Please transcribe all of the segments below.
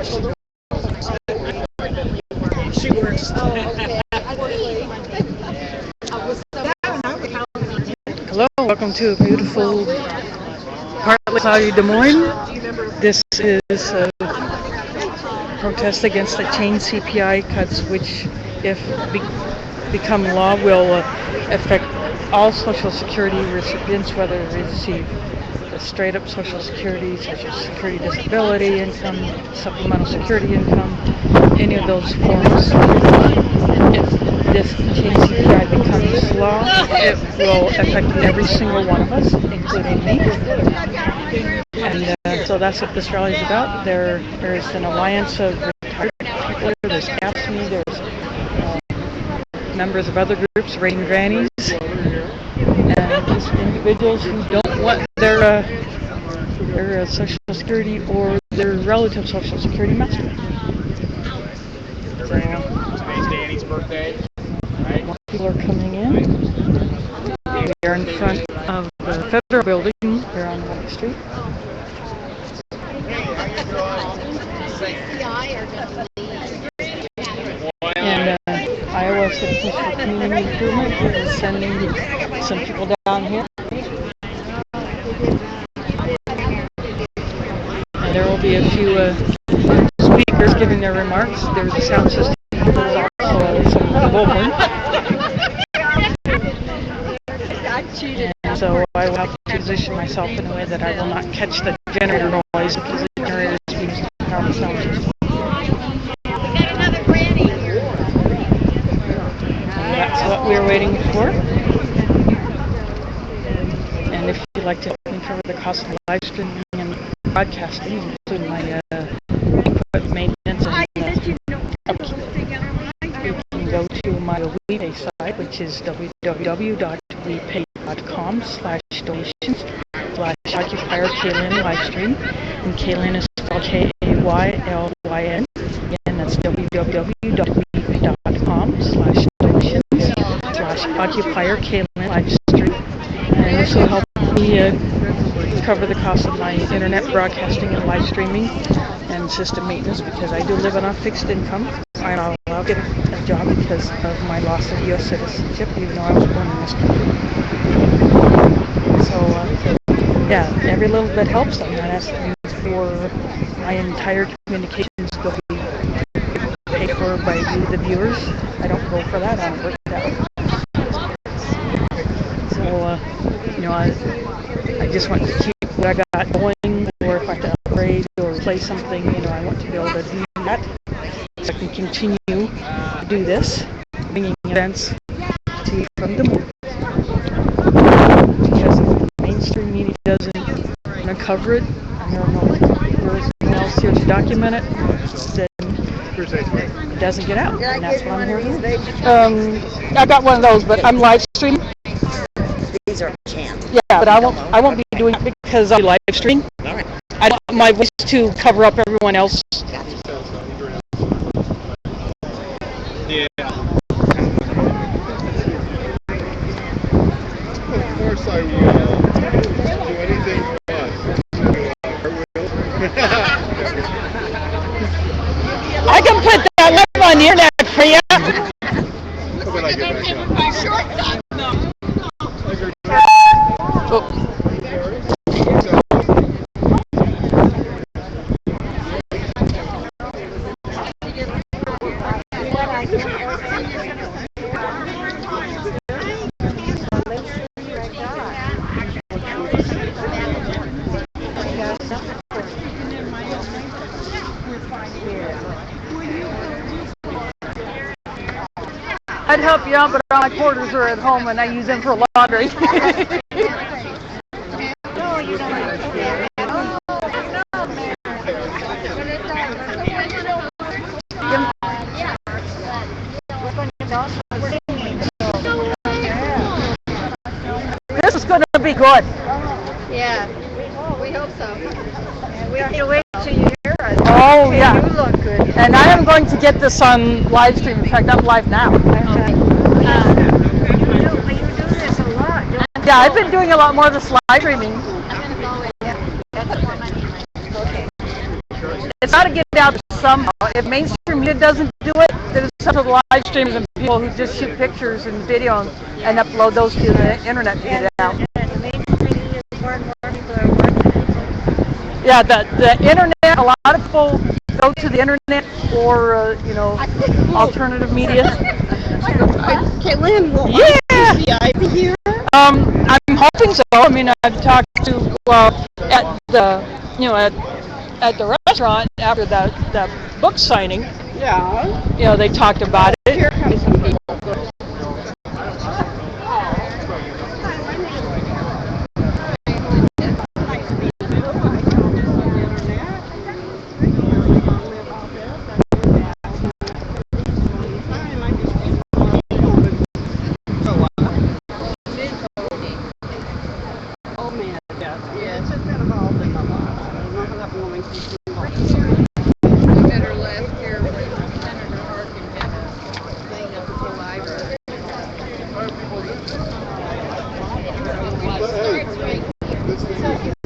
She works. Hello, welcome to a beautiful, partly cloudy Des Moines. This is a protest against the Chained CPI cuts, which, if become law, will affect all Social Security recipients, whether they receive the straight up Social Security, Social Security disability income, supplemental security income, any of those forms. If this Chained CPI becomes law, it will affect every single one of us, including me. And so that's what this rally is about. There's an alliance of retired people. There's AFSCME, there's members of other groups, Rain Grannies, and just individuals who don't want their Social Security or their relative Social Security messed with. Today's Danny's birthday. More people are coming in. We are in front of the Federal Building here on White Street. And Iowa Citizens for Community Improvement is sending some people down here. And there will be a few speakers giving their remarks. There's a sound system. There's also some bullhorn. And so I will have to position myself in a way that I will not catch the generator noise because the generator is used to power the sound system. And that's what we're waiting for. And if you'd like to cover the cost of live streaming and broadcasting, including my equipment maintenance and upkeep, you can go to my WePay site, which is www.wepay.com/donations/occupier Kaylin livestream. And Kaylin is spelled Kaylyn. Again, that's www.wepay.com/donations/occupier Kaylin livestream. And this will help me cover the cost of my internet broadcasting and live streaming and system maintenance, because I do live on a fixed income. I'm not allowed to get a job because of my loss of U.S. citizenship, even though I was born in this country. So, yeah, every little bit helps. I'm not asking for my entire communications to be paid for by you, the viewers. I don't go for that. I don't work that way. So, I just want to keep what I got going, or if I have to upgrade or replace something, I want to be able to do that. So I can continue to do this, bringing events to you from Des Moines. Because if the mainstream media doesn't cover it, and there are no else here to document it, then it doesn't get out. And that's what I'm here to do. I got one of those, but I'm live streaming. These are canned. Yeah, but I won't be doing it because I live stream. I don't want my voice to cover up everyone else. Yeah. Of course I will. Do anything fun. I can put that live on the internet for you. Oh. I'd help you out, but all my quarters are at home and I use them for laundry. No, you don't have to. This is going to be good. Yeah, we hope so. And we don't need to wait till you hear us. Oh, yeah. You look good. And I am going to get this on live stream. In fact, I'm live now. You do this a lot. Yeah, I've been doing a lot more of this live streaming. Okay. It's how to get out the somehow. If mainstream media doesn't do it, there's some of the live streamers and people who just shoot pictures and video and upload those to the internet to get it out. The mainstream media is more and more people are working. Yeah, the internet. A lot of people go to the internet for alternative media. Caitlin, will Yeah. be here? I'm hoping so. I mean, I've talked to at the restaurant after that book signing. Yeah. They talked about it. Here comes some people.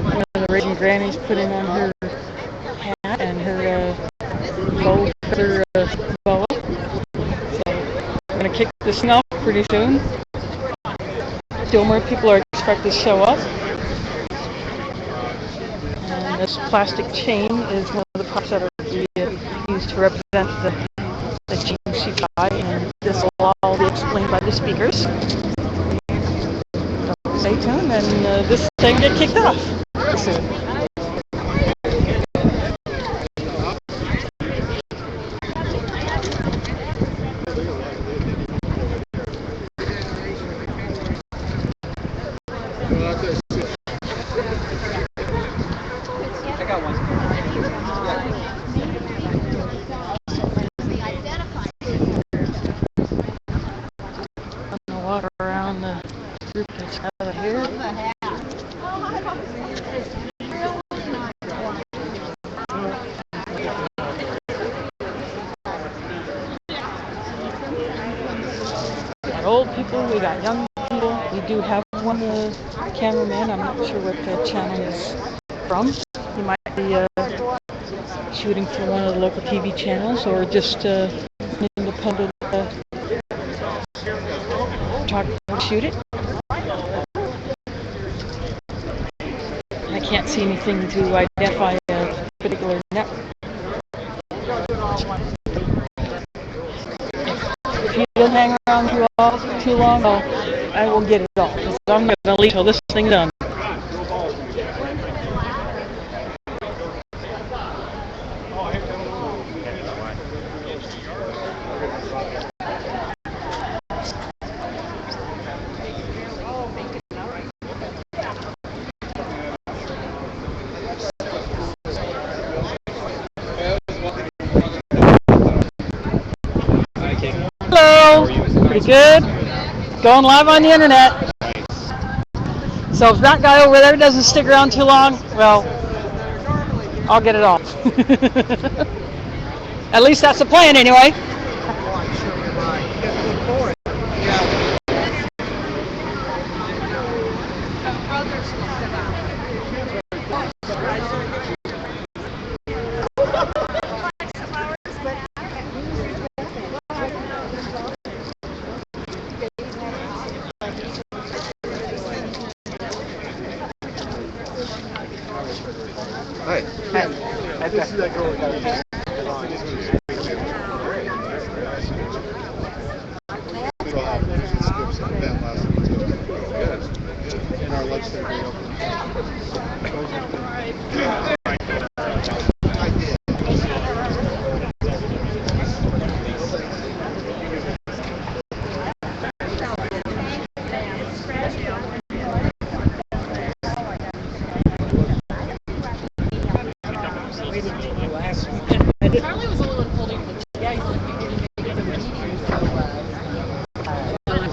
One of the Raging Grannies putting on her hat and her gold feather boa. So I'm going to kick this thing off pretty soon. Still more people are expected to show up. And this plastic chain is one of the parts that are used to represent the Chained CPI, and this will all be explained by the speakers. So stay tuned, and this thing will get kicked off soon. Walk around the group that's out here. We got old people, we got young people. We do have one cameraman. I'm not sure what the channel is from. He might be shooting for one of the local TV channels or just an independent shoot it. I can't see anything to identify a particular network. If you don't hang around too long, I will get it all. I'm going to leave till this thing's done. Hello, pretty good. Going live on the internet. So if that guy over there doesn't stick around too long, well, I'll get it all. At least that's the plan anyway. Hi. Hi. This is that girl that got it. In our lunch there, we opened. Charlie was a little holding the yeah, he's like, you didn't make the meeting,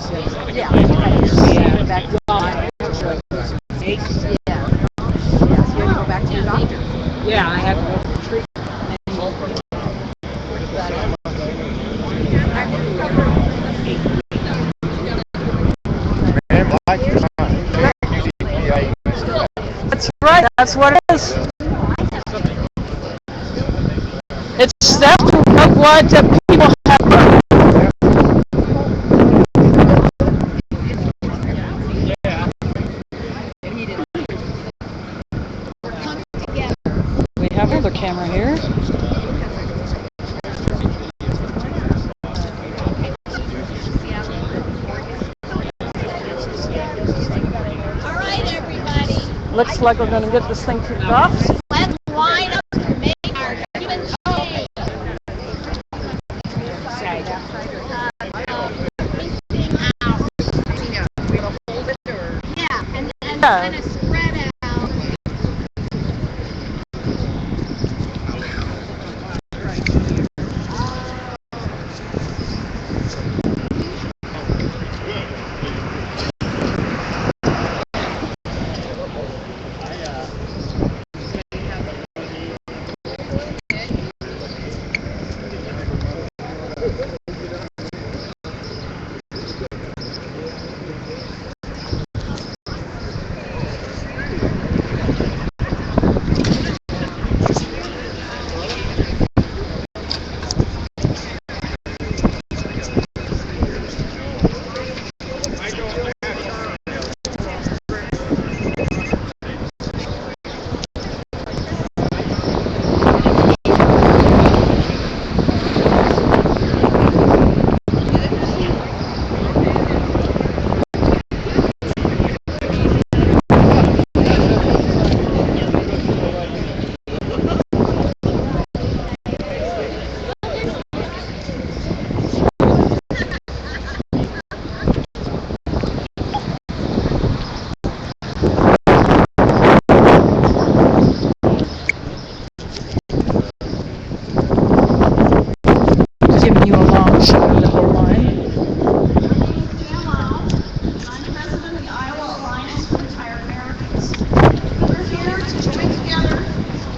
so yeah, back to yeah, so you had to go back to your doctor. Yeah, I had to go for treatment. That's right, that's what it is. It's theft of what people have. We have another camera here. All right, everybody. Looks like we're going to get this thing kicked off. Let's line up to make our human change. Yeah, and then kind of spread out. Giving you a long shot of the whole line. I'm president of the Iowa Alliance for Retired Americans. We're here to join together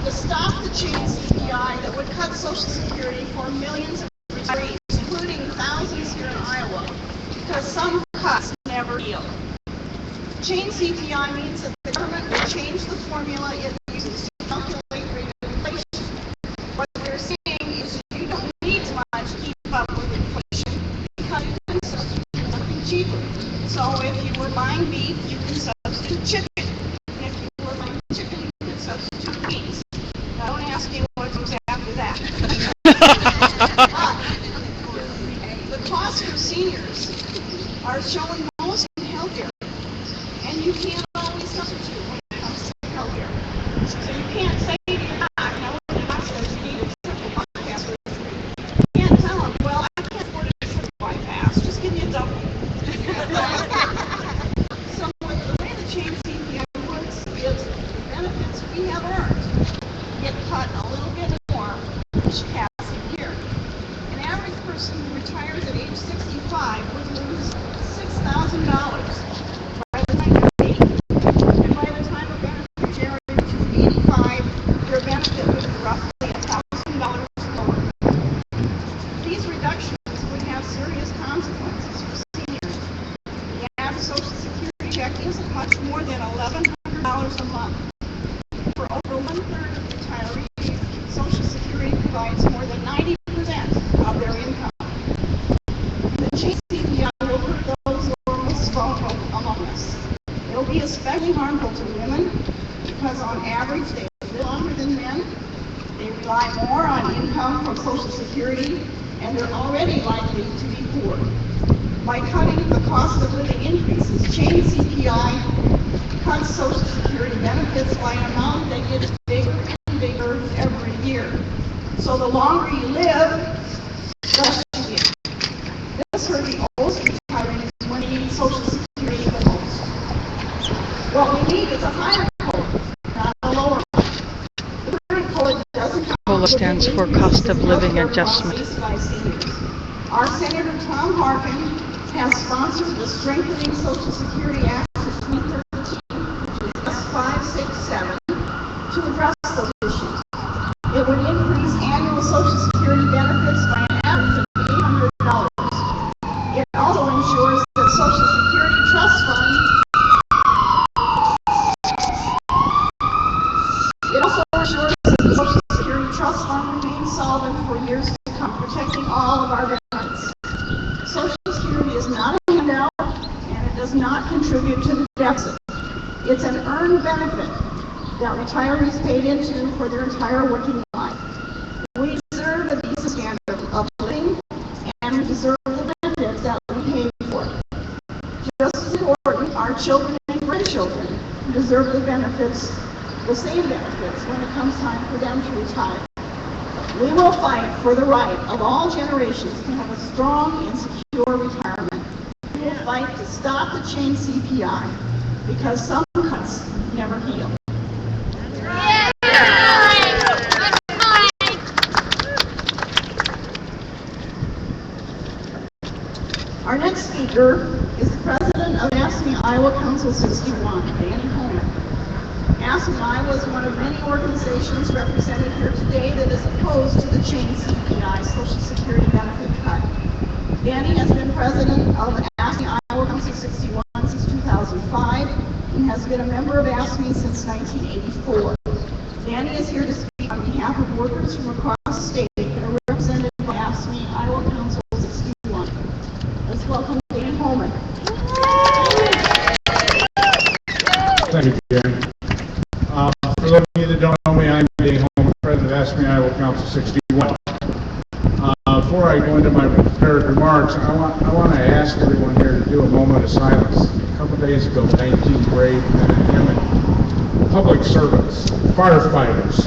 to stop the Chained CPI that would cut Social Security for millions of retirees, including thousands here in Iowa, because some cuts never heal. Chained CPI means that the government will change the formula it uses to calculate rate of inflation. What we're saying is you don't need to much to keep up with inflation because you can substitute something cheaper. So if you were buying beef, you can substitute chicken. And if you were buying chicken, you can substitute beans. Now don't ask me what goes after that. The costs for seniors are shown most in healthcare. And you can't always substitute when it comes to healthcare. So you can't say to your doc, now when the doc says you need a triple bypass surgery, you can't tell him, well, I can't afford a triple bypass, just give me a double. So the way the Chained CPI works is the benefits we have earned get cut a little bit more each passing year. An average person who retires at age 65 would lose $6,000. By the time you're 80, and by the time a beneficiary reaches 85, your benefit would be roughly $1,000 lower. These reductions would have serious consequences for seniors. The average Social Security check isn't much more than $1,100 a month. For over one-third of retirees, Social Security provides more than 90% of their income. The Chained CPI will hurt those who are most vulnerable among us. It'll be especially harmful to women because on average they live longer than men, they rely more on income from Social Security, and they're already likely to be poor. By cutting the cost of living increases, Chained CPI cuts Social Security benefits by an amount that gets bigger and bigger every year. So the longer you live, the less you get. This hurt the oldest retirees when they need Social Security the most. What we need is a higher code, not a lower one. The current code doesn't count COLA stands for Cost of Living Adjustment. Our Senator Tom Harkin has sponsored the Strengthening Social Security Act of 2013, which is S567, to address those issues. It would increase annual Social Security benefits by an average of $800. It also ensures that Social Security trust funds remains solvent deficit. It's an earned benefit that retirees paid into for their entire working life. We deserve a decent standard of living, and we deserve the benefits that we pay for. Just as important, our children and grandchildren deserve the benefits, the same benefits, when it comes time for them to retire. We will fight for the right of all generations to have a strong and secure retirement. We will fight to stop the chained CPI, because some cuts never heal. Our next speaker is the president of AFSCME Iowa Council 61, Danny Homer. AFSCME Iowa is one of many organizations represented here today that is opposed to the chained CPI Social Security benefit cut. Danny has been president of AFSCME Iowa Council 61 since 2005 and has been a member of AFSCME since 1984. Danny is here to speak on behalf of workers from across the state that are represented by AFSCME Iowa Council 61. Let's welcome Danny Holman. Thank you, Jen. For those of you that don't know me, I'm Danny Holman, president of AFSCME Iowa Council 61. Before I go into my prepared remarks, I want to ask everyone here to do a moment of silence. A couple of days ago, 19 brave men and women, public servants, firefighters,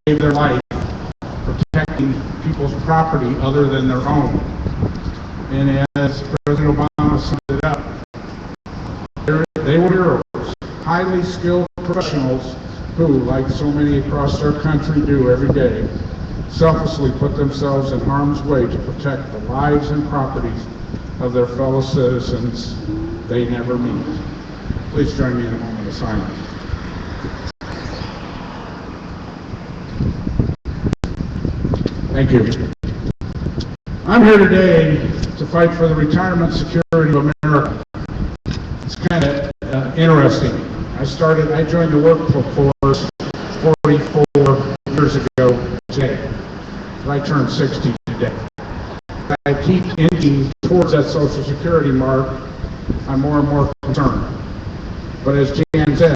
gave their life protecting people's property other than their own. And as President Obama summed it up, they were heroes, highly skilled professionals who, like so many across our country do every day, selflessly put themselves in harm's way to protect the lives and properties of their fellow citizens they never meet. Please join me in a moment of silence. Thank you. I'm here today to fight for the retirement security of America. It's kind of interesting. I joined the workforce 44 years ago today. I turned 60 today. I keep inching towards that Social Security mark. I'm more and more concerned. But as Jan said,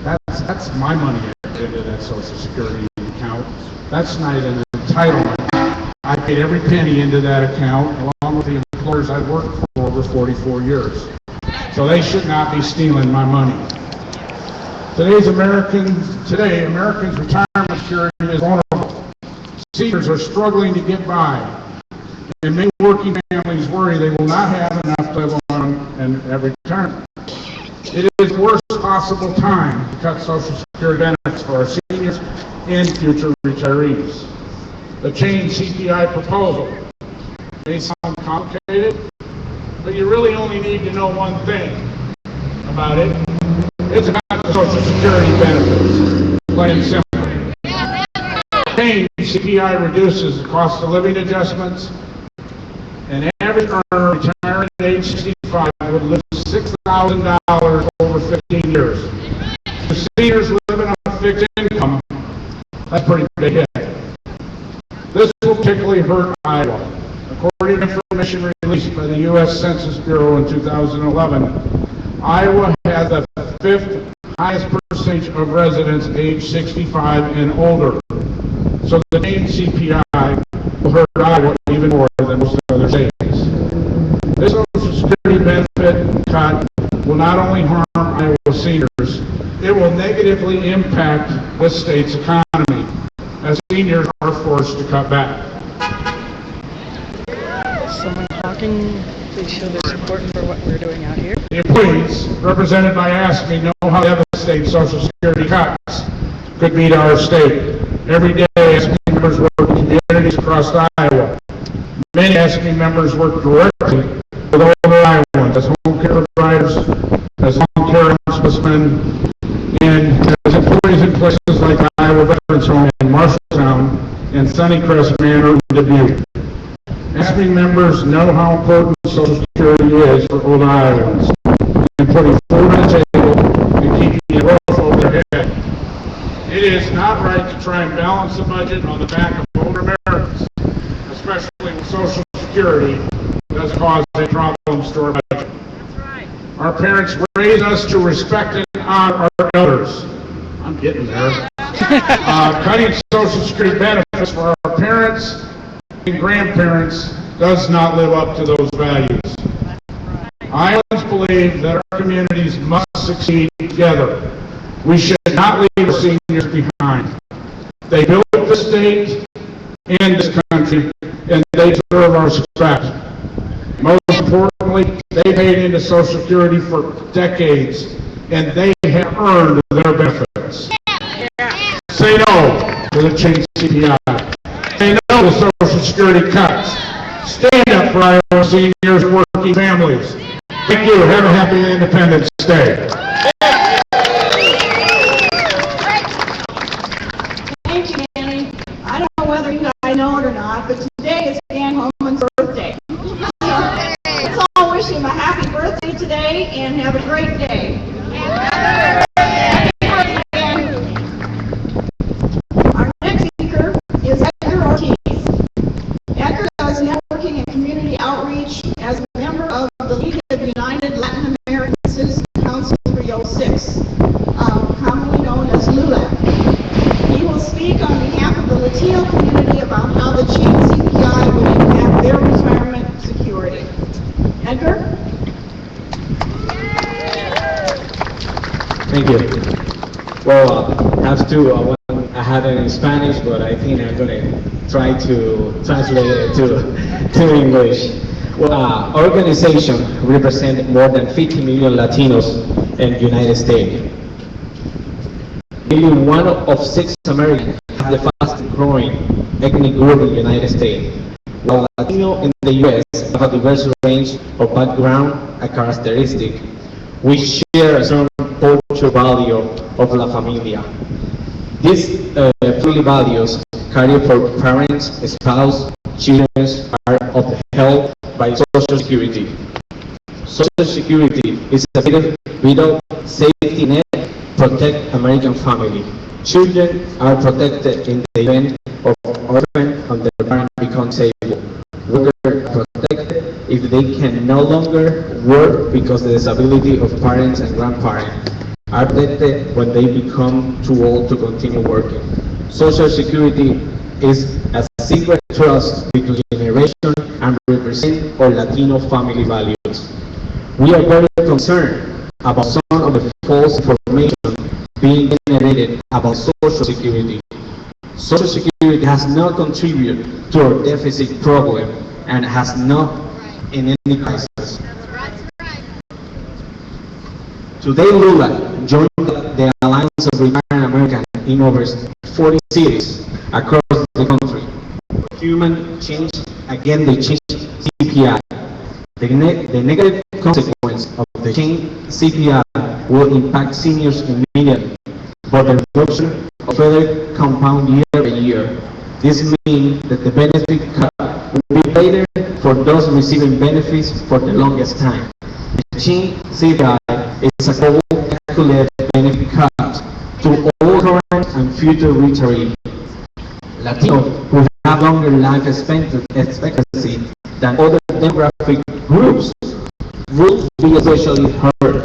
that's my money into that Social Security account. That's not an entitlement. I paid every penny into that account, along with the employers I've worked for over 44 years. So they should not be stealing my money. Today, Americans' retirement security is vulnerable. Seniors are struggling to get by, and many working families worry they will not have enough to live on at retirement. It is the worst possible time to cut Social Security benefits for our seniors and future retirees. The Chained CPI proposal may sound complicated, but you really only need to know one thing about it. It's about the Social Security benefits, plain and simple. Chained CPI reduces the cost of living adjustments. An average earner retiring at age 65 would lose $6,000 over 15 years. For seniors living on a fixed income, that's a pretty big hit. This will particularly hurt Iowa. According to information released by the U.S. Census Bureau in 2011, Iowa has the 5th highest percentage of residents age 65 and older. So the chained CPI will hurt Iowa even more than most other states. This Social Security benefit cut will not only harm Iowa seniors, it will negatively impact this state's economy, as seniors are forced to cut back. Someone talking, please show their support for what we're doing out here. The employees, represented by AFSCME, know how devastating Social Security cuts could be to our state. Every day, AFSCME members work in communities across Iowa. Many AFSCME members work directly with older Iowans as home care providers, as home care hospicemen, and as employees in places like Iowa Veterans Home in Marshalltown and Sunnycrest Manor in Dubuque. AFSCME members know how important Social Security is for older Iowans in putting food on the table and keeping a roof over their head. It is not right to try and balance the budget on the back of older Americans, especially when Social Security does cause any problems to our budget. Our parents raised us to respect and honor our elders. I'm getting there. Cutting Social Security benefits for our parents and grandparents does not live up to those values. I always believe that our communities must succeed together. We should not leave our seniors behind. They built this state and this country, and they deserve our respect. Most importantly, they paid into Social Security for decades, and they have earned their benefits. Say no to the Chained CPI. Say no to Social Security cuts. Stand up for our seniors and working families. Thank you. Have a happy Independence Day. Thank you, Danny. I don't know whether you guys know it or not, but today is Dan Holman's birthday. Let's all wish him a happy birthday today and have a great day. Our next speaker is Edgar Ortiz. Edgar does networking and community outreach as a member of the League of United Latin American Citizens Council 306, commonly known as LULAC. He will speak on behalf of the Latino community about how the Chained CPI will impact their retirement security. Edgar? Thank you. Well, I had it in Spanish, but I think I'm going to try to translate it to English. Well, our organization represents more than 50 million Latinos in the United States. Nearly 1 of 6 Americans have the fastest growing ethnic group in the United States, while Latino in the U.S. have a diverse range of background and characteristics. We share a strong cultural value of La Familia. These three values carried for parents, spouse, children are upheld by Social Security. Social Security is a vital safety net to protect American family. Children are protected in the event of orphan and their parent becomes disabled. Workers are protected if they can no longer work because the disability of parents and grandparents are protected when they become too old to continue working. Social Security is a secret trust between generations and represents our Latino family values. We are very concerned about some of the false information being generated about Social Security. Social Security has not contributed to our deficit problem and has not in any crisis. Today, Lula joined the Alliance of Retired Americans in over 40 cities across the country. Human change, again they change CPI. The negative consequence of the Chained CPI will impact seniors immediately, but the reduction of further compound year by year. This means that the benefit cut will be later for those receiving benefits for the longest time. The Chained CPI is a global calculated benefit cut to all current and future retirees. Latinos who have longer life expectancy than other demographic groups will be especially hurt.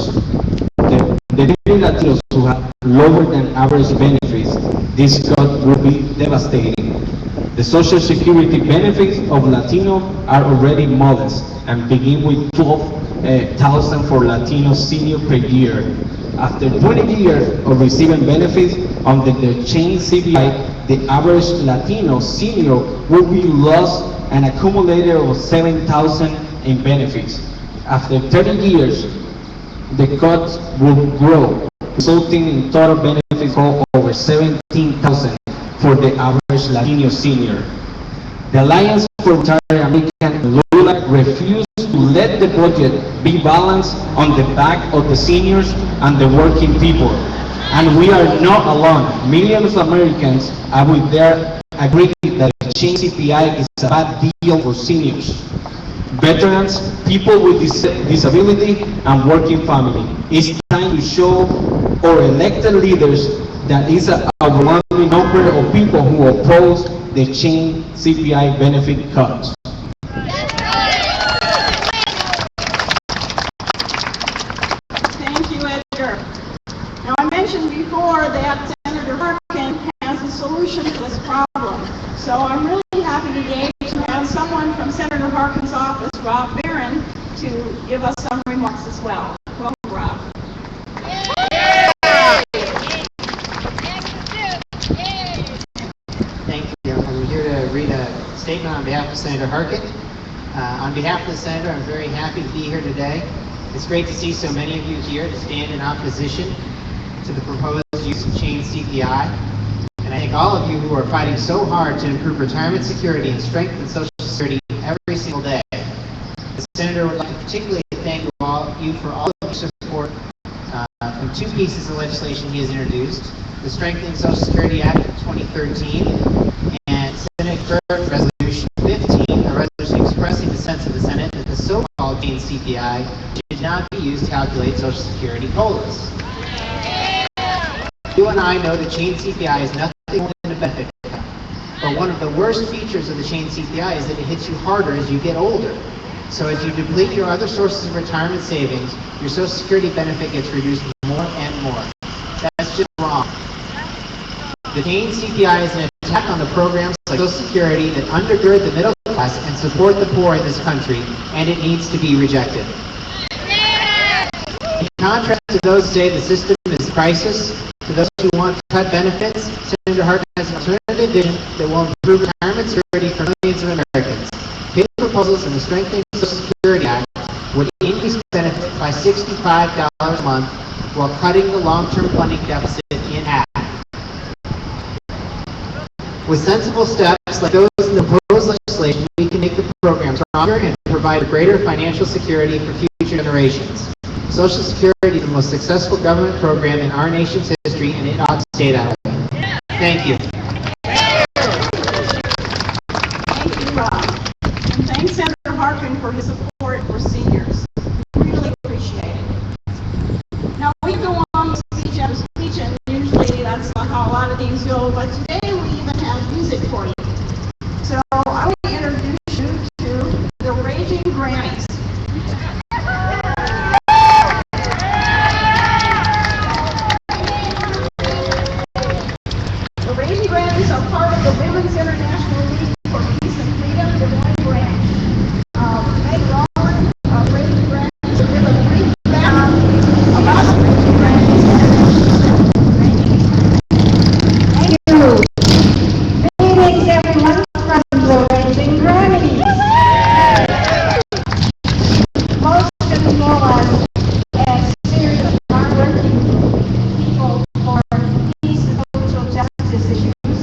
The Latinos who have lower than average benefits, this cut will be devastating. The Social Security benefits of Latino are already modest and begin with $12,000 for Latino senior per year. After 20 years of receiving benefits under the Chained CPI, the average Latino senior will be lost an accumulator of $7,000 in benefits. After 30 years, the cuts will grow, resulting in total benefits of over $17,000 for the average Latino senior. The Alliance for Retired Americans LULAC refused to let the budget be balanced on the back of the seniors and the working people. And we are not alone. Millions of Americans are with their agree that the Chained CPI is a bad deal for seniors, veterans, people with disability, and working family. It's time to show our elected leaders that is an overwhelming number of people who oppose the Chained CPI benefit cuts. Rob Barron to give us some remarks as well. Welcome, Rob. Thank you. I'm here to read a statement on behalf of Senator Harkin. On behalf of the Senator, I'm very happy to be here today. It's great to see so many of you here to stand in opposition to the proposed use of Chained CPI. And I thank all of you who are fighting so hard to improve retirement security and strengthen Social Security every single day. The Senator would like to particularly thank you for all of your support from two pieces of legislation he has introduced: the Strengthening Social Security Act of 2013 and Senate Resolution 15, a resolution expressing the sense of the Senate that the so-called Chained CPI should not be used to calculate Social Security COLAs. You and I know that Chained CPI is nothing more than a benefit cut. But one of the worst features of the Chained CPI is that it hits you harder as you get older. So as you deplete your other sources of retirement savings, your Social Security benefit gets reduced more and more. That's just wrong. The Chained CPI is an attack on the programs like Social Security that undergird the middle class and support the poor in this country, and it needs to be rejected. In contrast to those who say the system is a crisis, to those who want to cut benefits, Senator Harkin has an alternative vision that will improve retirement security for millions of Americans. His proposals in the Strengthening Social Security Act would increase benefits by $65 a month while cutting the long-term funding deficit in half. With sensible steps like those in the proposed legislation, we can make the program stronger and provide greater financial security for future generations. Social Security is the most successful government program in our nation's history, and it ought to stay that way. Thank you. Thank you, Rob. And thanks, Senator Harkin, for his support for seniors. We really appreciate it. Now, we go on speech after speech, and usually that's not how a lot of things go, but today we even have music for you. So I want to introduce you to the Raging Grannies. The Raging Grannies are part of the Women's International League for Peace and Freedom, the Moines branch. Meg Rowan of Raging Grannies will give a brief background about the Raging Grannies and Thank you. Greetings, everyone, from the Raging Grannies. Most of you know us as serious, hardworking people for peace and social justice issues,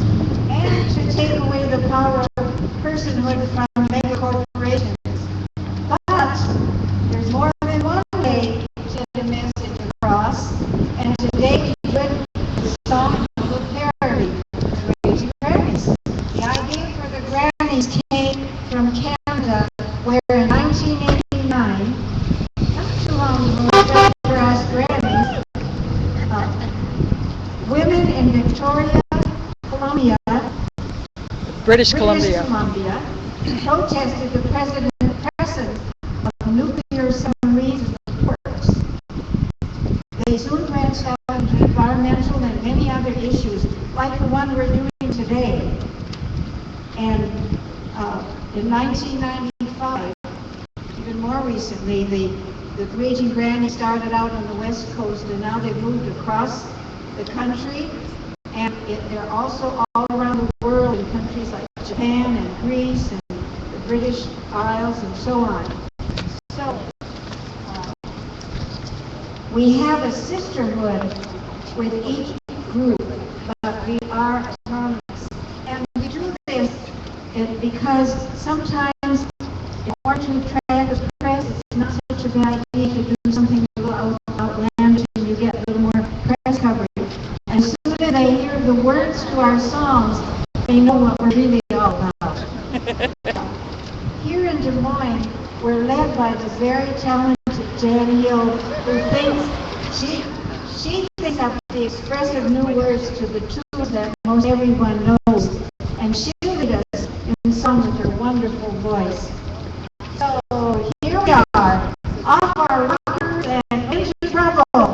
and to take away the power of personhood from mega corporations. But there's more than one way to get the message across, and today we would the song of the parody, the Raging Grannies. The idea for the Grannies came from Canada, where in 1989, not too long ago, just for us Grannies, women in Victoria, Columbia, British Columbia. protested the presence of nuclear submarines in ports. They soon branched out into environmental and many other issues, like the one we're doing today. And in 1995, even more recently, the Raging Grannies started out on the West Coast, and now they've moved across the country, and they're also all around the world in countries like Japan and Greece and the British Isles and so on. So, we have a sisterhood with each group, but we are autonomous. And we do this because sometimes in order to attract the press, it's not such a bad idea to do something a little outlandish and you get a little more press coverage. And as soon as they hear the words to our songs, they know what we're really all about. Here in Des Moines, we're led by the very talented Jan Hill, who thinks she thinks up the expressive new words to the tunes that most everyone knows, and she'll lead us in song with her wonderful voice. So here we are, off our rockers and into trouble. A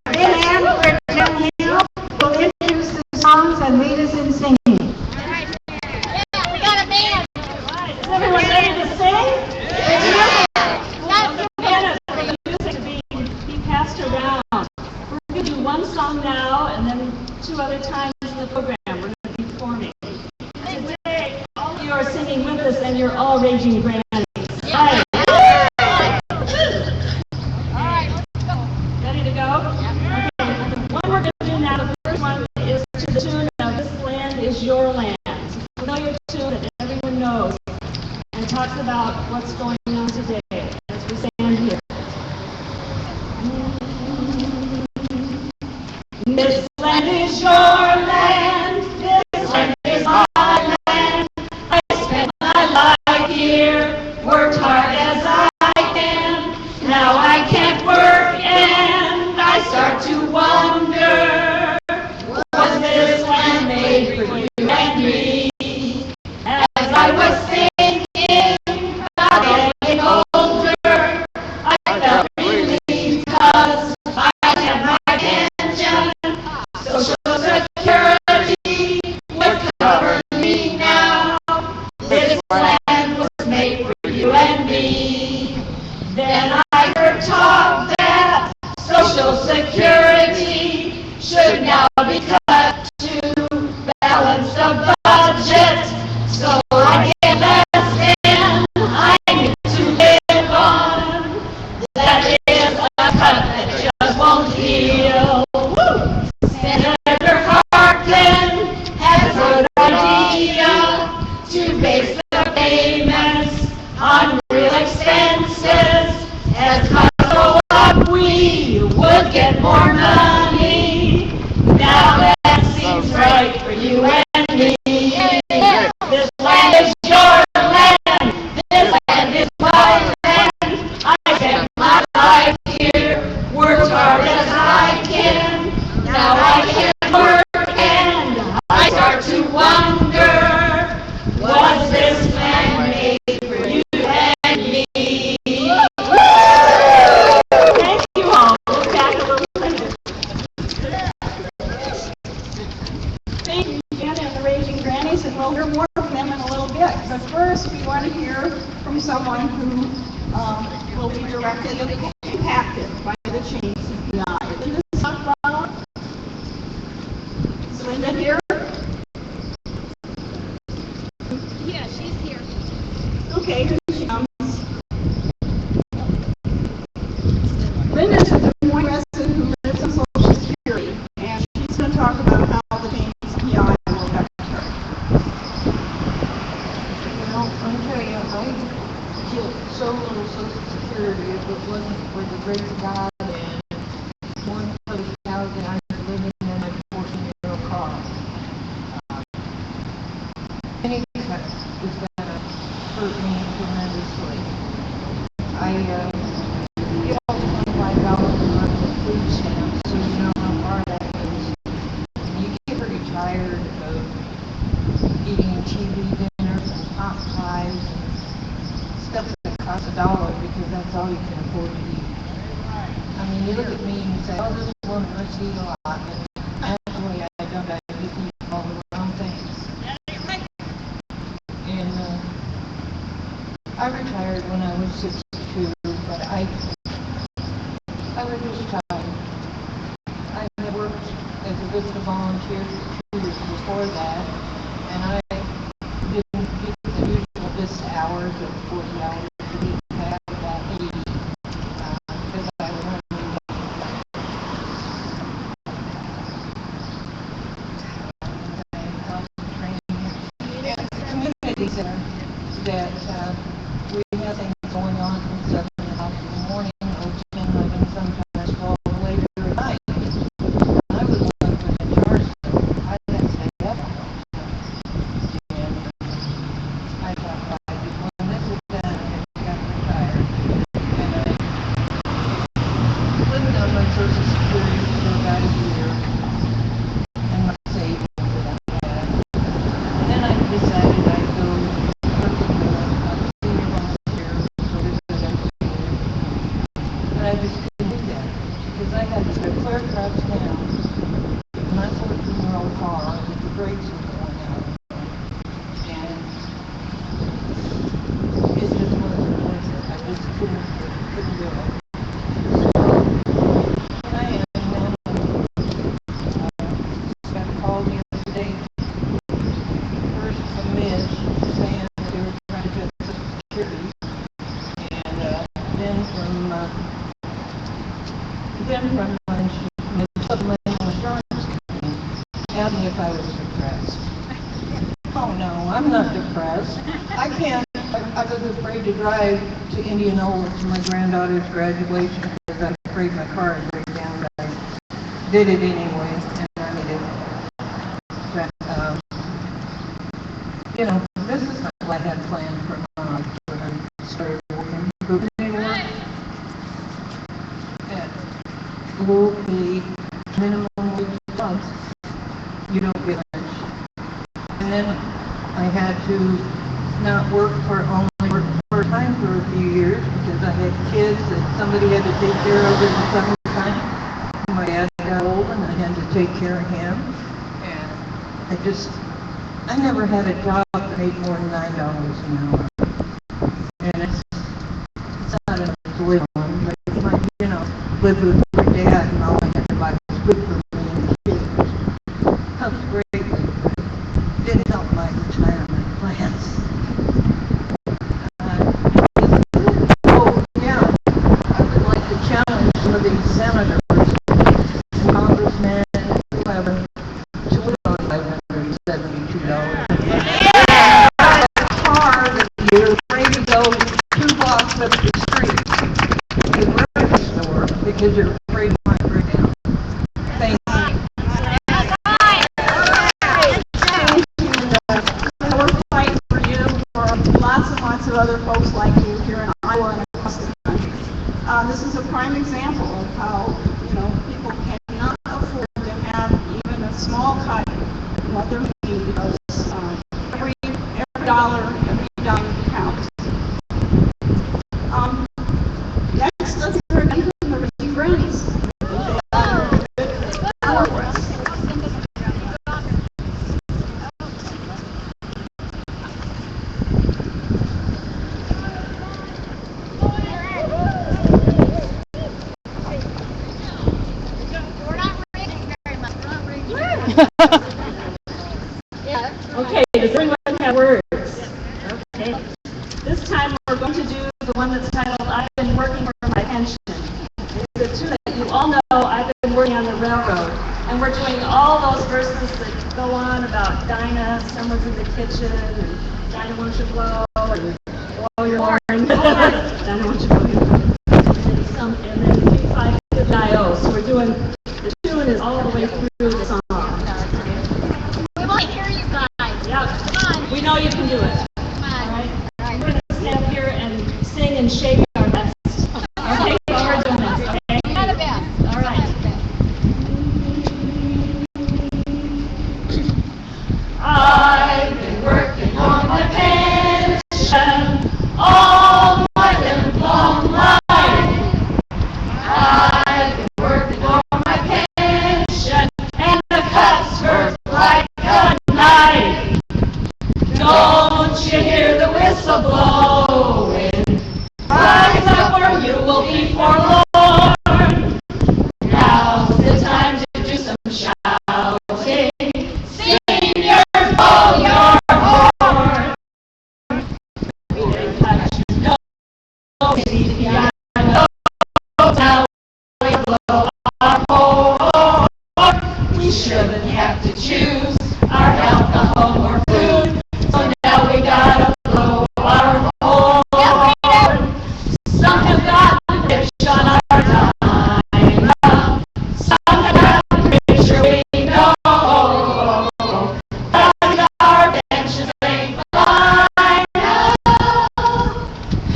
big hand for Jan Hill will introduce the songs and lead us in singing. We got a band. Is everyone ready to two other times in the program we're going to be performing. Today, all of you are singing with us and you're all raging grannies. Right. Ready to go? Okay. One we're going to do now, the first one is to the tune of This Land Is Your Land. It's a familiar tune that everyone knows. And it talks about what's going on today as we stand here. This land is your land. This land is my land. I spent my life here, worked hard as I can. Now I can't work and I start to wonder, was this land made for you and me? As I was thinking about getting older, I felt relieved because I had my pension. Social Security would cover me now. This land was made for you and me. Then I heard talk that Social Security should now be cut to balance the budget. So I get less than I need to live on. That is a cut that just won't heal. Senator Harkin has a good idea to base the payments on real expenses. As costs go up, we would get more money. Now that seems right for you and me. This land is your land. This land is my land. I spent my life here, worked hard as I can. Now I can't work and I start to wonder, was this land made for you and me? Thank you all. Look back a little later. Thank you, Jen and the Raging Grannies, and we'll hear more from them in a little bit. But first, we want to hear from someone who will be directly impacted by the Chained CPI. Linda Suckball? Is Linda here? Yeah, she's here. Okay, here she comes. Linda's a Des Moines resident who lives on Social Security, and she's going to talk about how the Chained CPI will affect her. Well, I tell you, I get so little Social Security if it wasn't for the grace of God and one public housing I'm living in a 14-year-old car. Any cut is going to hurt me tremendously. I get all $25 a month in food stamps, so you know how far that is. And you get pretty tired of eating TV dinners and pot pies and stuff that costs $1 because that's all you can afford to eat. I mean, you look at me and you say, oh, this woman must eat a lot. And actually, I don't. I just eat all the wrong things. And I retired when I was 62, but I was just tired. I had worked as a visitor volunteer for 2 years before that, and I didn't get the usual VISTA hours of 40 hours a week. I had about 80 because I was only training at the community center that we had things going on from 7 o'clock in the morning or 10, 11, sometimes 12 later at night. I was the one who was in charge, so I had to stay up. And I thought, right, when this is done, I got retired. And I lived on my Social Security for about a year and my savings that I had. And then I decided I'd go work in the senior volunteer services. But I just couldn't do that because I had to go clear across town in my 14-year-old car with the brakes were going out. And it just wasn't worth it. I just couldn't do it. So I am now got in from when she supplemental insurance company asked me if I was depressed. Oh no, I'm not depressed. I can't. I was afraid to drive to Indianola to my granddaughter's graduation because I was afraid my car would break down. But I did it anyway, and I made it. But, this is not what I had planned for my life when I started working. But when I work at low-paid minimum wage jobs, you don't get much. And then I had to not only work part-time for a few years because I had kids that somebody had to take care of in the summertime. My dad got old and I had to take care of him. And I never had a job that paid more than $9 an hour. And it's not enough to live on, but it's like, live with my dad and all I had to buy was food for me and the kids. That was great, but didn't help my retirement plans. I would like to challenge some of these senators and congressmen and whoever to live on $572. Car that you're afraid to go 2 blocks up the street to the grocery store because you're afraid it might break down. Thank you. We're fighting for you, for lots and lots of other folks like you here in Iowa and across the country. This is a prime example of how, people cannot afford to have even a small cut in what they're making because every dollar counts. Next, let's hear again from the Richie Friends. Okay, does everyone have words? Okay. This time we're going to do the one that's titled, I've Been Working for My Pension. It's a tune that you all know, I've been working on the railroad. And we're doing all those verses that go on about Dinah, someone's in the kitchen, and Dinah wants you blow, and blow your horn. Dinah wants you blow your horn. And then 3, 5, good I.O. So we're doing, the tune is all the way through the song. We want to hear you guys. Yeah. Come on. We know you can do it. Come on. All right? We're going to stand up here and sing and shake our best. Okay? While we're doing this, okay? Not a bad. All right. I've been working on my pension all my long life. I've been working on my pension and the cuts hurt like a knife. Don't you hear the whistle blowing? Rise up or you will be forlorn. Now's the time to do some shouting. Seniors, blow your horn. We didn't touch no CPI, no. Now we blow our horn. We shouldn't have to choose our health, a home, or food. So now we gotta blow our horn. Some have gotten rich on our dime. Some have gotten richer, we know. But our pensions ain't fine.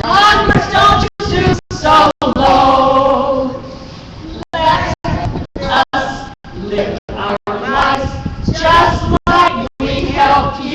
Congress, don't you stoop so low. Let us live our lives just like we help you.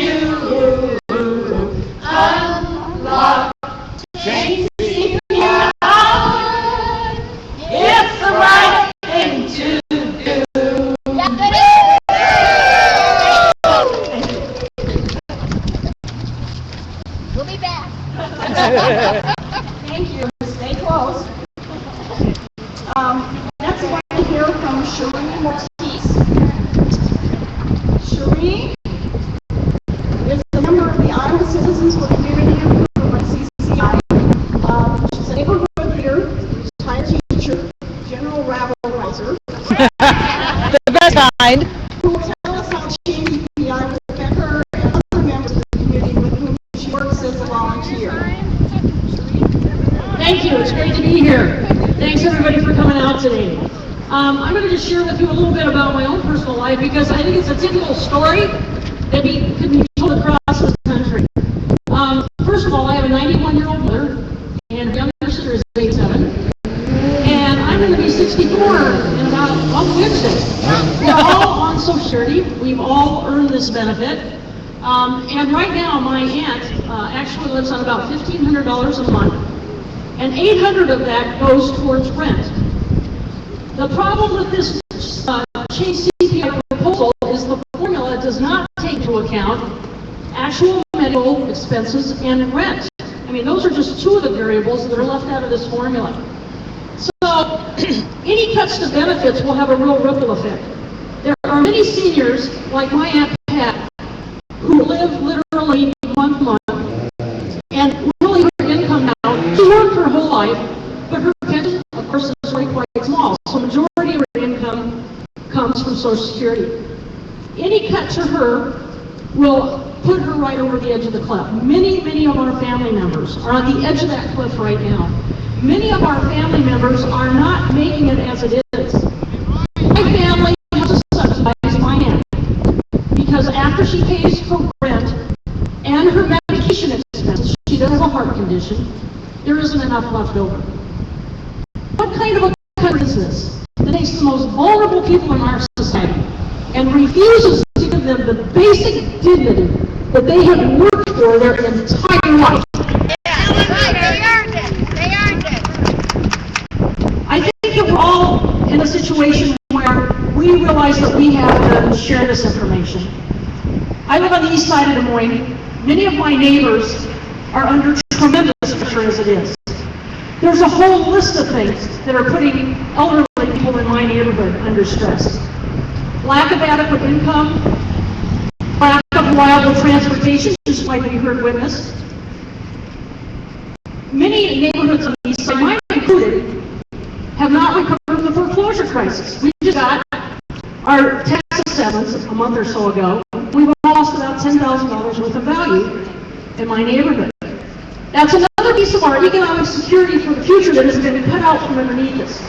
mind. Who will tell us how Chained CPI will affect her and other members of the community with whom she works as a volunteer. Thank you. It's great to be here. Thanks everybody for coming out today. I'm going to just share with you a little bit about my own personal life because I think it's a typical story that could be told across the country. First of all, I have a 91-year-old mother and her younger sister is 87. And I'm going to be 64 in about on Wednesday. We're all on Social Security. We've all earned this benefit. And right now, my aunt actually lives on about $1,500 a month. And $800 of that goes towards rent. The problem with this Chained CPI proposal is the formula does not take into account actual medical expenses and rent. I mean, those are just two of the variables that are left out of this formula. So, any cuts to benefits will have a real ripple effect. There are many seniors, like my Aunt Pat, who live literally month to month, and really her income now, she worked her whole life, but her pension, of course, is really quite small, so the majority of her income comes from Social Security. Any cut to her will put her right over the edge of the cliff. Many of our family members are on the edge of that cliff right now. Many of our family members are not making it as it is. My family has to subsidize my aunt because after she pays for rent and her medication expenses, she does have a heart condition, there isn't enough left over. What kind of a cut is this that takes the most vulnerable people in our society and refuses to give them the basic dignity that they have worked for their entire life? I think that we're all in a situation where we realize that we have to share this information. I live on the east side of Des Moines. Many of my neighbors are under tremendous pressure as it is. There's a whole list of things that are putting elderly people in my neighborhood under stress. Lack of adequate income, lack of reliable transportation, just like we heard witnessed. Many neighborhoods on the east side, mine included, have not recovered from the foreclosure crisis. We just got our tax assessments a month or so ago. We've lost about $10,000 worth of value in my neighborhood. That's another piece of our economic security for the future that has been cut out from underneath us.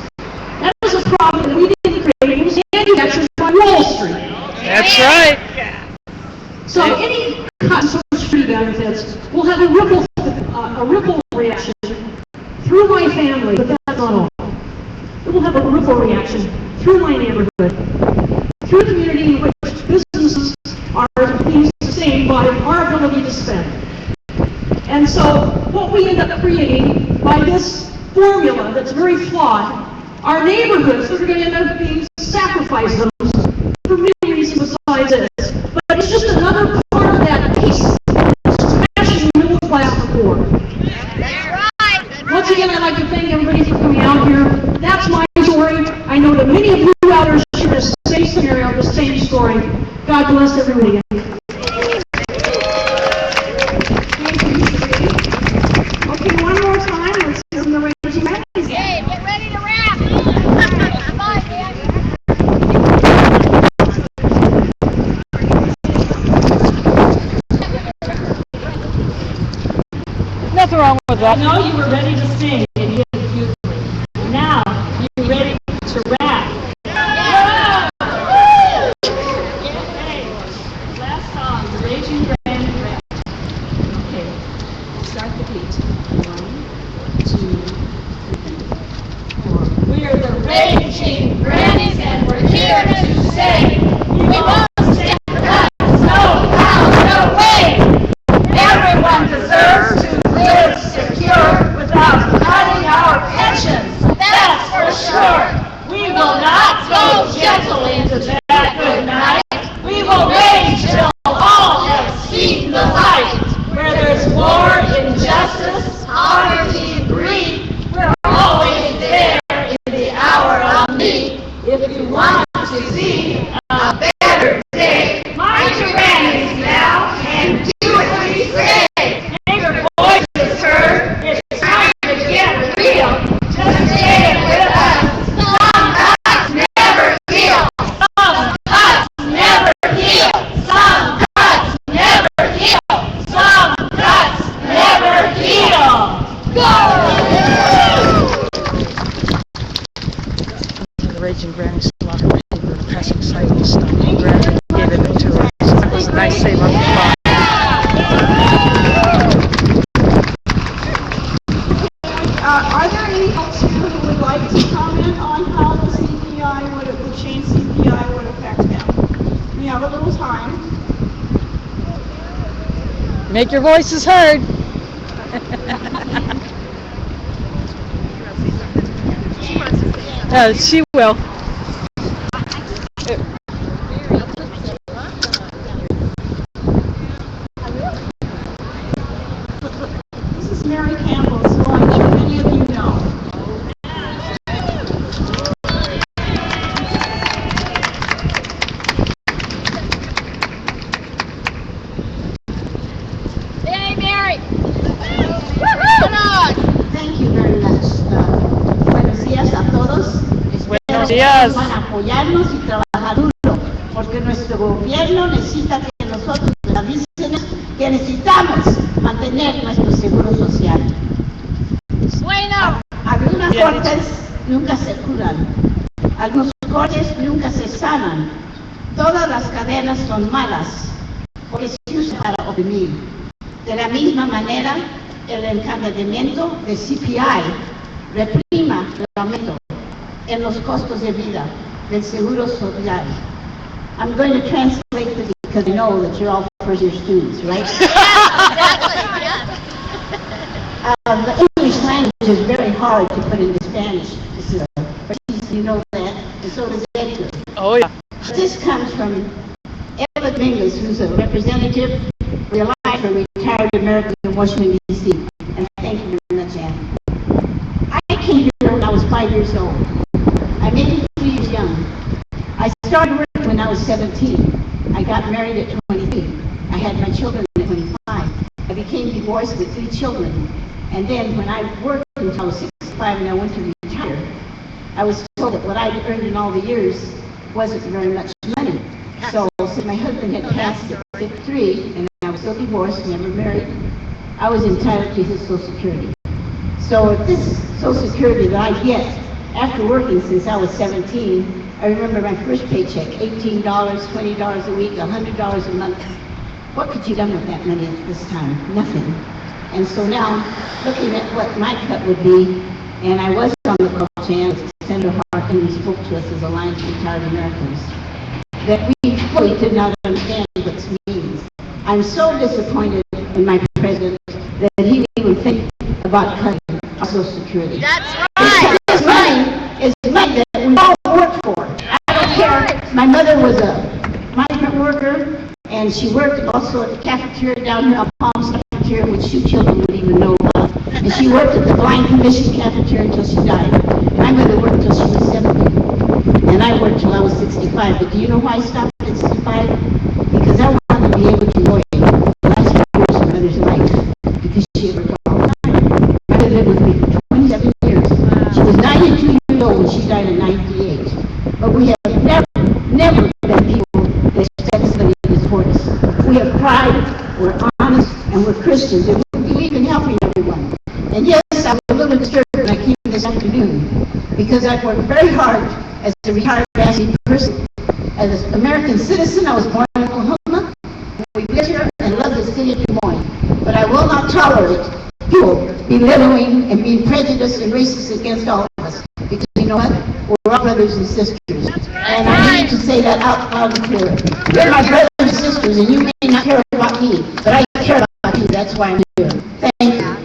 That is a problem that we didn't create. It was manufactured by Wall Street. That's right. So any cut in Social Security benefits will have a ripple reaction through my family, but that's not all. It will have a ripple reaction through my neighborhood, through the community in which businesses are being sustained by our ability to spend. And so what we end up creating by this formula that's very flawed are neighborhoods that are going to end up being sacrificed for many reasons besides this. But it's just another part of that piece that's smashing the middle class before. Once again, I'd like to thank everybody for coming out here. That's my story. I know that many of you out there share the same scenario, the same story. God bless everybody. Okay, one more time. Let's hear from the raging man. Hey, get ready to rap. Come on, man. Nothing wrong with I that. know you were ready to sing and you did it beautifully. Now, you're ready to rap. Yeah! Okay, last song, the Raging Grand Rap. Okay, we'll start the beat. 1, 2, 3, 4. We're the Raging Grannies and we're here to say we won't stand for that. No how, no way! Everyone deserves to live secure without cutting our pensions, that's for sure. We will not go gentle into that good night. We will rage till all have seen Granny Slaughter paper, passing cycle stuff. Granny gave it to her. So that was a nice save on the spot. Are there any folks here who would like to comment on how the the Chained CPI would affect them? We have a little time. Make your voices heard. She will. This is Mary Campbell's line, which many of you know. Hey, Mary! Come on! Thank you very much. Buenos días a todos. Buenos días. Van a apoyarnos y trabajar duro, porque nuestro gobierno necesita que nosotros les avisen que necesitamos mantener nuestro seguro social. Bueno! Algunas cortes nunca se curan, algunos cortes nunca se sanan. Todas las cadenas son malas, porque se usan para oprimir. De la misma manera, el encadenamiento de CPI reprima el aumento en los costos de vida del seguro social. I'm going to translate this because I know that you're all first-year students, right? The English language is very hard to put into Spanish, but you know that, and so does Edgar. Oh, yeah. This comes from Eva Dominguez, who's a representative for the Alliance for Retired Americans in Washington, D.C. And thank you very much, Anne. I came here when I was 5 years old. I'm 83 years young. I started working when I was 17. I got married at 23. I had my children at 25. I became divorced with 3 children. And then when I worked until I was 65 and I went to retire, I was told that what I'd earned in all the years wasn't very much money. So since my husband had passed at 53 and I was still divorced, never married, I was entitled to his Social Security. So this Social Security that I get after working since I was 17, I remember my first paycheck, $18, $20 a week, $100 a month. What could you have done with that money at this time? Nothing. And so now, looking at what my cut would be, and I was on the call chance, Senator Harkin spoke to us as Alliance for Retired Americans, that we fully did not understand what this means. I'm so disappointed in my president that he would even think about cutting our Social Security. That's right! This money is money that we all work for. I don't care. My mother was a migrant worker, and she worked also at the cafeteria down here, Palms Cafeteria, which few children would even know about. And she worked at the Blind Commission cafeteria until she died. My mother worked until she was 70. And I worked till I was 65. But do you know why I stopped at 65? Because I wanted to be able to enjoy the last few years of my mother's life. Because she had worked all the time. My mother lived with me for 27 years. She was 92 years old when she died in 98. But we have never been people that expect somebody to support us. We have pride, we're honest, and we're Christians, and we believe in helping everyone. And yes, I was a little disturbed when I came this afternoon, because I've worked very hard as a retired active person. As an American citizen, I was born in Oklahoma, and we live here and love the city of Des Moines. But I will not tolerate people belittling and being prejudiced and racist against all of us. Because you know what? We're all brothers and sisters. And I need to say that out loud and clear. You're my brothers and sisters, and you may not care about me, but I care about you. That's why I'm here. Thank you.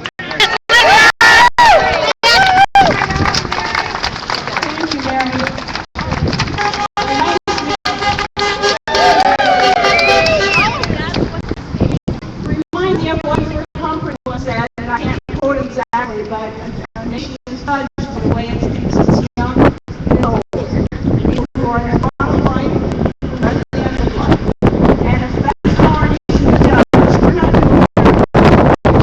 Thank you, Mary. Remind me of what your comfort was at, and I can't quote exactly, but a nation is judged for the way it thinks it's young and old. People who are in the bottom line, not at the end of life. And if that's how our nation is judged, we're not doing that.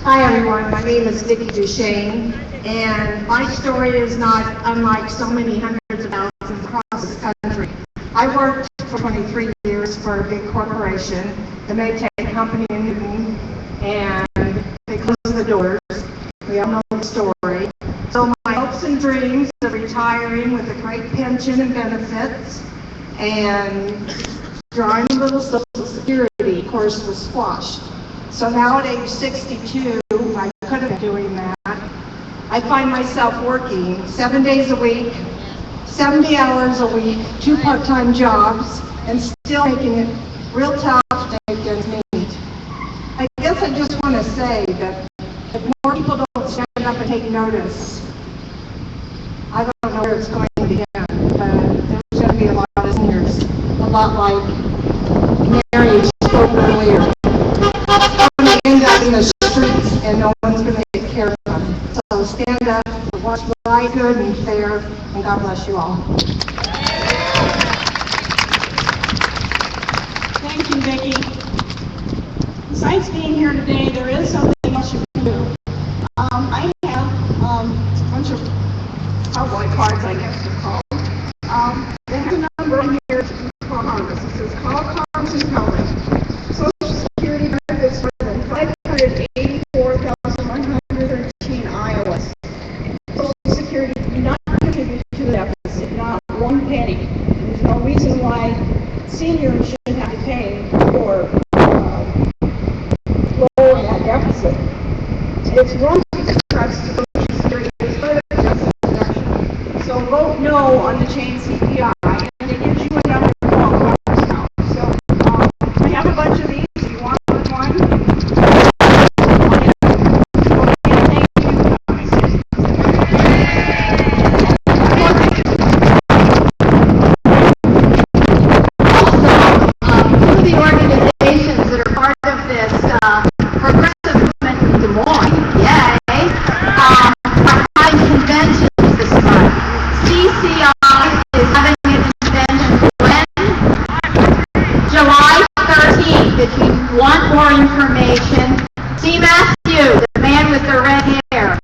Hi everyone, my name is Vicki Duchesne, and my story is not unlike so many hundreds of thousands across this country. I worked for 23 years for a big corporation, the Maytag Company in Newton, and they closed the doors. We all know the story. So my hopes and dreams of retiring with a great pension and benefits and drawing a little Social Security, of course, was squashed. So now at age 62, I could have been doing that. I find myself working 7 days a week, 70 hours a week, 2 part-time jobs, and still making it real tough to make ends meet. I guess I just want to say that if more people don't stand up and take notice, I don't know where it's going to end, but there's going to be a lot of seniors, a lot like Mary spoke earlier. They're going to end up in the streets and no one's going to take care of them. So stand up, watch right, good, and fair, and God bless you all. Thank you, Vicki. Besides being here today, there is something else you can do. I have a bunch of cowboy cards, I guess they're called. They have a number in here to call Congress. It says, call Congress and tell them. Social Security benefits more than 584,113 Iowans. Social Security do not contribute to the deficit, not one penny. There's no reason why seniors shouldn't have to pay for lowering that deficit. It's wrong to cuts to Social Security. It's further deficit reduction. So vote no on the Chained CPI, and it gives you a number to call Congress now. So I have a bunch of these. If you want one, thank you. Two of the organizations that are part of this progressive movement in Des Moines, yay, are having conventions this month. CCI is having a convention when? July 13th. If you want more information, see Matthew, the man with the red hair.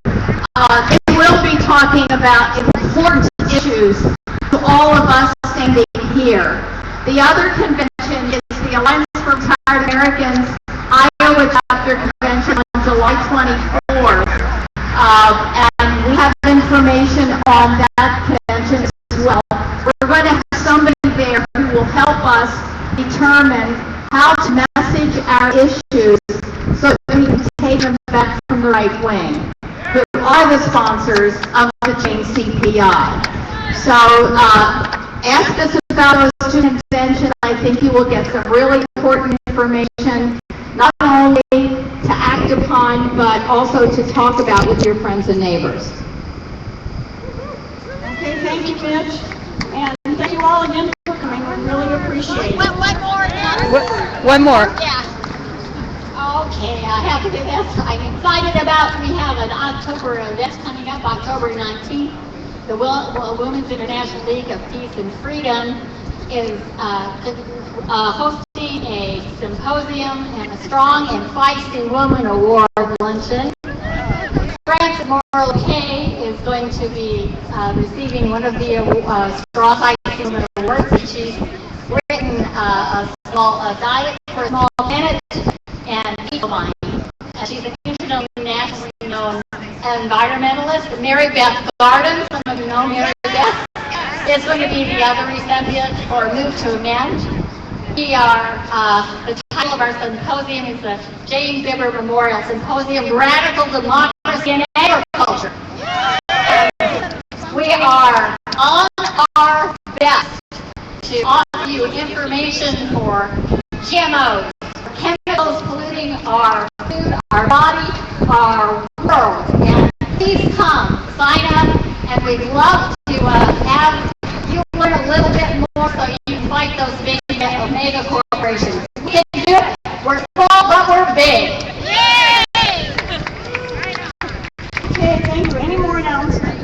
They will be talking about important issues to all of us standing here. The other convention is the Alliance for Retired Americans Iowa Chapter Convention on July 24th. And we have information on that convention as well. We're going to have somebody there who will help us determine how to message our issues so that we can take them back from the right wing, who are the sponsors of the Chained CPI. So ask us about those two conventions. I think you will get some really important information, not only to act upon, but also to talk about with your friends and neighbors. Okay, thank you, Mitch. And thank you all again for coming. We really appreciate it. One more. Yeah. Okay, I have to do this. I'm excited about, we have an October event coming up, October 19th. The Women's International League of Peace and Freedom is hosting a symposium and a Strong and Feisty Woman Award luncheon. Frances Morrow-Kay is going to be receiving one of the Strong Feisty Woman Awards, and she's written a diet for a small planet and people mind. She's an internationally known environmentalist. Mary Beth Garden, some of you know Mary Beth, is going to be the other recipient for Move to Amend. The title of our symposium is the Jane Bibber Memorial Symposium, Radical Democracy in Agriculture. We are on our best to offer you information for GMOs, chemicals polluting our food, our body, our world. And please come, sign up, and we'd love to have you learn a little bit more so you can fight those big mega corporations. We can do it. We're small, but we're big. Yay! Okay, thank you. Any more announcements?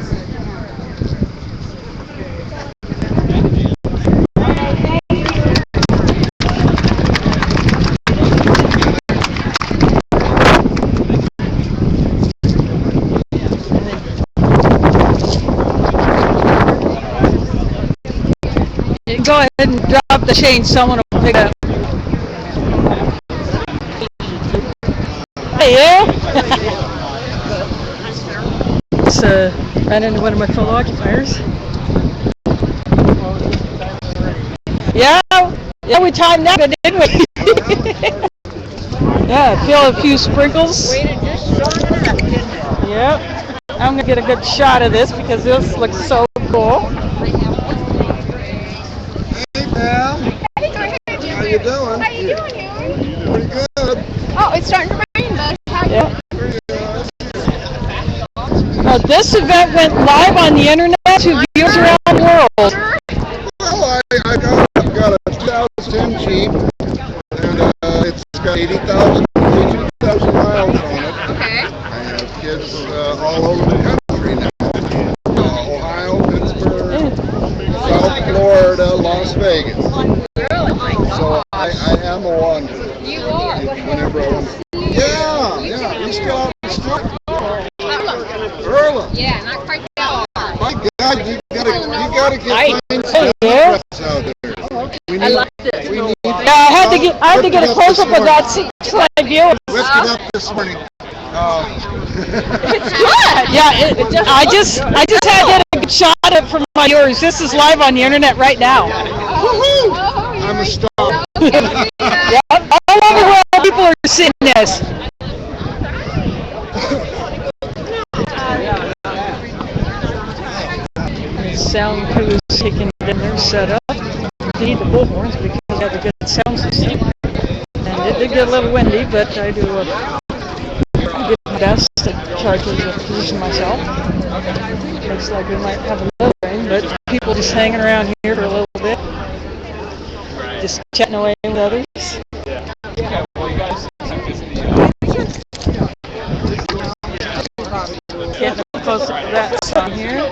go ahead and drop the chain. Someone will pick it up. Hey, you! Just ran into one of my fellow occupiers. Yeah, we timed that good, didn't we? Yeah, feel a few sprinkles. Yep. I'm gonna get a good shot of this because this looks so cool. Hey, pal. How you doing? How you doing, Hugh? Pretty good. Oh, it's starting to rain, but Yep. This event went live on the internet to viewers around the world. Well, I've got a 2010 Jeep, and it's got 82,000 miles on it. okay. I have kids all over the country now. Ohio, Pittsburgh, South Florida, Las Vegas. So I am a wanderer. You are. Whenever I want. Yeah. You still out in the street? Early. Yeah, not quite that far. My God, you gotta get fine Hey, yeah. out there. We I need, like this. we need, Yeah, I had to get a close up of that slide view. Whipped it up this morning. It's good. Yeah, I just had to get a good shot of it from my viewers. This is live on the internet right now. Woohoo! I'm a star. Yep, all over the world people are seeing this. The sound crew is taking in their setup. They need the bullhorns because they have a good sound system. And it did get a little windy, but I do did my best to try to position myself. Looks like we might have a little rain, but people just hanging around here for a little bit. Just chatting away with others. Getting close to that song here.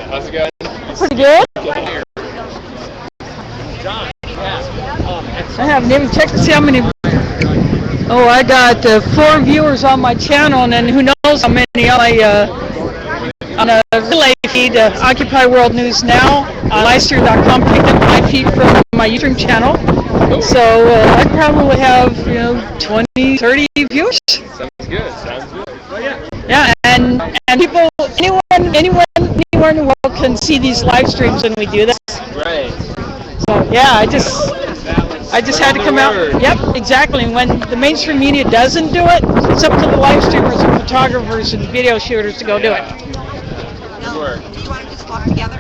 How's it going? Pretty good. I haven't even checked to see how many. Oh, I got 4 viewers on my channel, and then who knows how many on my relay feed, Occupy World News Now on livestream.com. Picked up my feed from my YouTube channel. So I probably have 20, 30 viewers. Sounds good. Oh, yeah. Yeah, and people, anyone in the world can see these live streams when we do this. Right. So yeah, I just had to come out. Yep, exactly. And when the mainstream media doesn't do it, it's up to the live streamers and photographers and video shooters to go do it. Sure. Do you want to just walk together?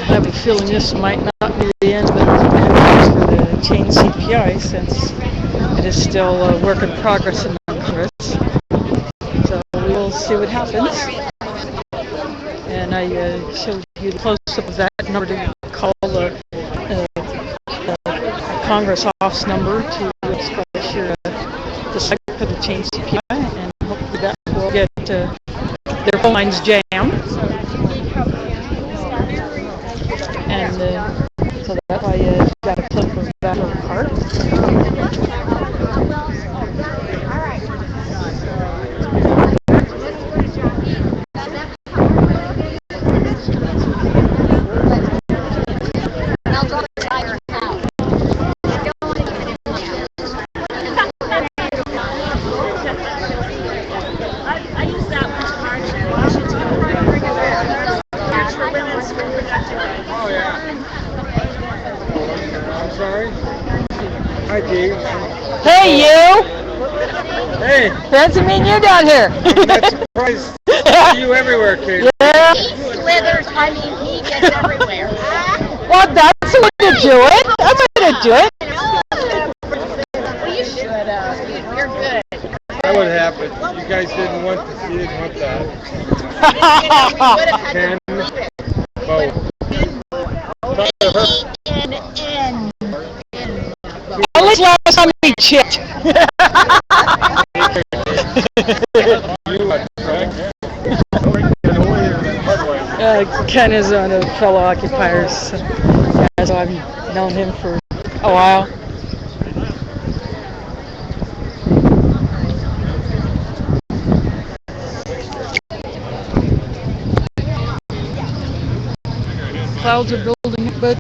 I have a feeling this might not be the end of the for the Chained CPI since it is still a work in progress in Congress. So we will see what happens. And I showed you the close-up of that number to call the Congress office number to express your dislike for the Chained CPI, and hopefully that will get their phone lines jammed. And so that's why I got a clip of that little part. I use that much card. Oh, yeah. I'm sorry. Hi, Dee. Hey, you! Hey, Fancy meeting you down here. I'm not surprised to see you everywhere, Kate. Yeah. He slithers, he gets everywhere. Well, that's a way to do it. That's a way to do it. Well, you should, you're good. That would happen. You guys didn't want that. Ken, both. All When's the last time he checked? Ken is one of fellow occupiers, so I've known him for a while. Clouds are building, but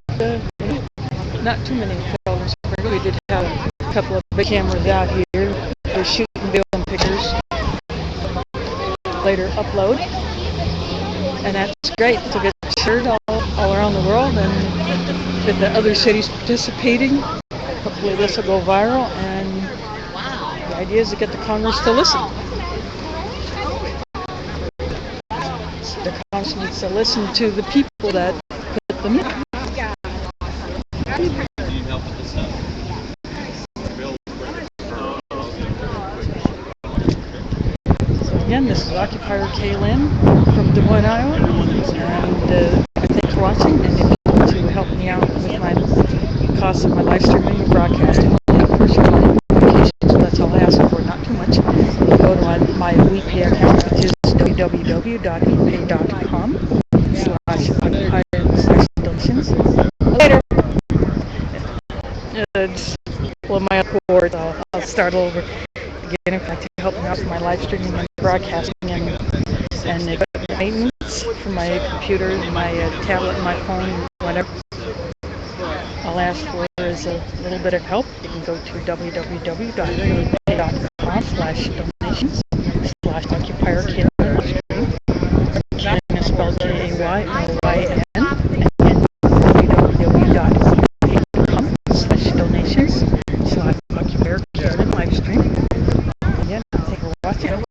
not too many fellas. We did have a couple of big cameras out here. They're shooting film pictures. Later upload. And that's great to get shared all around the world and get the other cities participating. Hopefully this will go viral, and the idea is to get the Congress to listen. The Congress needs to listen to the people that put them in. So again, this is Occupier Kaylin from Des Moines, Iowa, and I thank you for watching. And if you want to help me out with my costs of my live streaming and broadcasting, of course, you want notifications, so that's all I ask for, not too much. You go to my WePay account, which is www.wepay.com/occupier/donations. Later. Well, my board, I'll start over again if I to help me out with my live streaming and broadcasting and maintenance for my computer, my tablet, my phone, whatever. All I ask for is a little bit of help. You can go to www.wepay.com/donations/occupier Kaylin is spelled Kaylyn, and www.wepay.com/donations/occupier Kaylin live stream. Again, thank you for watching.